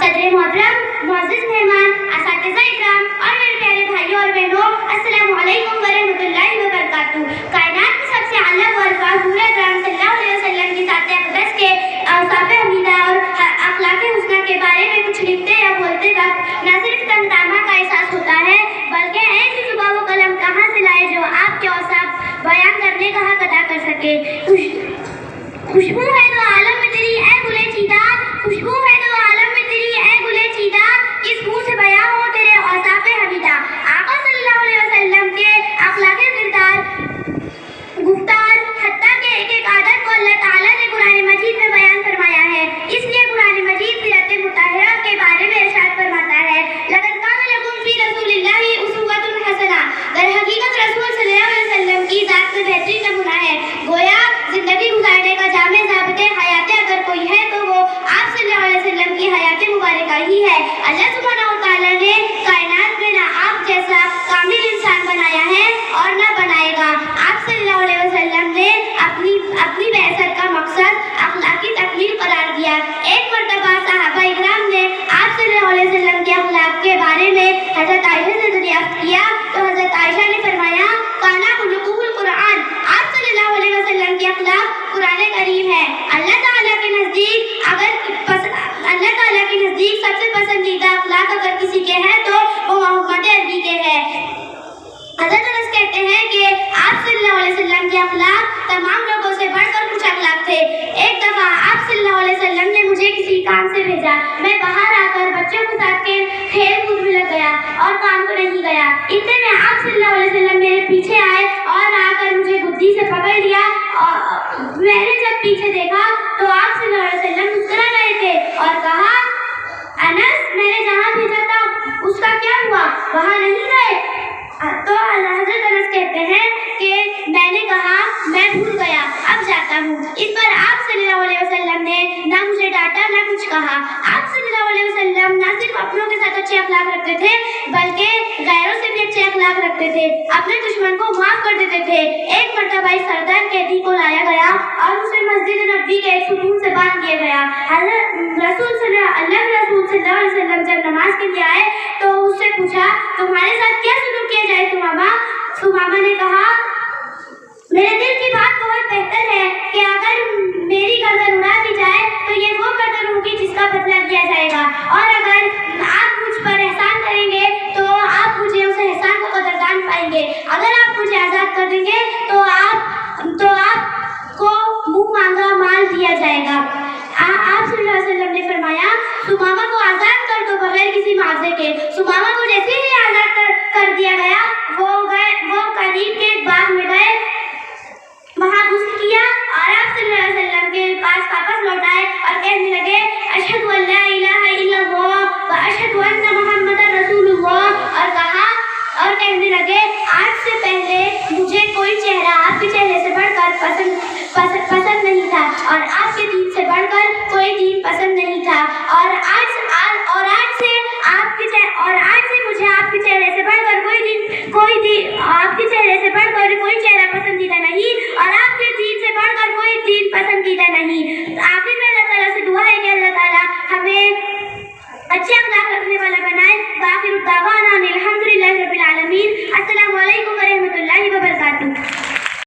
सदर मोहतरम, मुअज़्ज़िज़ मेहमान, असातिज़ा इकराम और मेरे प्यारे भाइयों और बहनों, अस्सलामु अलैकुम व रहमतुल्लाहि व बरकातुहू। कायनात में सबसे आला व अरफा हुज़ूर अकरम सल्लल्लाहु अलैहि वसल्लम की ज़ात अक़दस के औसाफ़ हमीदा और अख़लाक़ हुस्ना के बारे में कुछ लिखते या बोलते वक्त न सिर्फ तमतमा का एहसास होता है, बल्कि ऐसी ज़ुबान व कलम कहाँ से लाए जो आपके औसाफ़ बयान करने का हक़ अदा कर सके। खुशबू है तो आलम में तेरी ऐ गुले चीदा, खुशबू है तो आलम में तेरी ऐ गुले चीदा, किस मुंह से बयां हो तेरे औसाफ़े हमीदा। आका सल्लल्लाहु अलैहि वसल्लम के अखलाक़े किरदार, गुफ्तार, हत्ता के एक आदत को अल्लाह ताला ने कुरान मजीद में बयान फरमाया है। इसलिए कुरान मजीद सीरत मुतहरा के बारे में इरशाद फरमाता है, लक़द काना लकुम फ़ी रसूलिल्लाहि उस्वतुन हसना। दर हकीकत रसूल सल्लल्लाहु अलैहि वसल्लम की ज़ात में बेहतरीन नमूना है। गोया जिंदगी गुजारने का जामे ज़ाबिते हयात अगर कोई है तो वो आप सल्लल्लाहु अलैहि वसल्लम की हयात मुबारका ही है। अल्लाह सुब्हानहू व तआला ने कायनात में ना आप जैसा कामिल इंसान बनाया है और ना बनाएगा। आप सल्लल्लाहु अलैहि वसल्लम ने अपनी बेअसत का मकसद अखलाकी तकमील करार दिया। एक मर्तबा सहाबा इकराम ने आप सल्लल्लाहु अलैहि वसल्लम के अखलाक के बारे में हज़रत आयशा से दरियाफ्त किया तो हज़रत आयशा ने फरमाया, काना खुलुकुहुल कुरान। आप सल्लल्लाहु अलैहि वसल्लम के अखलाक कुरान करीम है। अल्लाह ताला के नज़दीक सबसे पसंदीदा अखलाक अगर किसी के हैं तो वो मोहम्मद अरबी के हैं। हज़रत अनस कहते हैं कि आप सल्लल्लाहु अलैहि वसल्लम के अखलाक तमाम लोगों से बढ़कर कुछ अखलाक थे। एक दफ़ा आप सल्लल्लाहु अलैहि वसल्लम ने मुझे किसी काम से भेजा। मैं बाहर आकर बच्चों के साथ खेल कूद में लग गया और काम को नहीं गया। इतने में आप सल्लल्लाहु अलैहि वसल्लम मेरे पीछे आए और आकर मुझे गुद्दी से पकड़ लिया। और मैंने जब पीछे देखा तो आप सल्लल्लाहु अलैहि वसल्लम मुस्कुरा रहे थे और कहा, अनस, मैंने जहाँ भेजा था उसका क्या हुआ, वहाँ नहीं गए? तो हज़रत अनस कहते हैं कि मैंने कहा मैं भूल गया, अब जाता हूँ। इस पर आप सल्लल्लाहु अलैहि वसल्लम ने ना मुझे डांटा ना कुछ कहा। आप सल्लल्लाहु अलैहि वसल्लम ना सिर्फ अपनों के साथ अच्छे अखलाक रखते थे बल्कि गैरों से भी अच्छे अखलाक रखते थे। अपने दुश्मन को माफ कर देते थे। एक मर्तबा इस सरदार कैदी को लाया गया और उसे मस्जिद नबवी के एक सुतून से बांध दिया गया। रसूल सल्लल्लाहु अलैहि वसल्लम जब नमाज के लिए आए तो उससे पूछा, तुम्हारे साथ क्या सुलूक किया जाए सुमामा? सुमामा ने कहा, मेरे दिल की बात बहुत बेहतर है कि अगर मेरी गर्दन उड़ा दी जाए तो ये वो गर्दन होगी जिसका बदला लिया जाएगा, और अगर आप मुझ पर एहसान करेंगे तो आप मुझे उस एहसान को कदरदान पाएंगे। अगर आप मुझे आज़ाद कर देंगे तो आपको मुँह मांगा माल दिया जाएगा। आप सल्लल्लाहु अलैहि वसल्लम ने फरमाया, सुमामा को आज़ाद कर दो बगैर किसी मुआवजे के। सुमामा को जैसे ही आज़ाद कर दिया गया वो करीब के बाग में गए, वहाँ गुस्ल किया और आप सल्लल्लाहु अलैहि वसल्लम के पास वापस लौट आए और कहने लगे, अशहदु अल्ला इलाहा इल्लल्लाह व अशहदु अन्ना मुहम्मदर रसूलुल्लाह, और कहने लगे, आज से पहले मुझे कोई चेहरा आपके चेहरे से बढ़कर पसंद नहीं था और आपके दीन से बढ़कर कोई दीन पसंद नहीं था, और आज से मुझे आपके चेहरे से बढ़कर आपके चेहरे से बढ़कर कोई चेहरा पसंदीदा नहीं और आपके दीन से बढ़कर कोई दीन पसंदीदा नहीं। आखिर में अल्लाह ताला से दुआ है कि अल्लाह ताला हमें अच्छे अखलाक रखने वाला बनाए। वाखिर दावाना अनिल हम्दुलिल्लाहि रब्बिल आलमीन। अस्सलामु अलैकुम व रहमतुल्लाहि व बरकातुहू।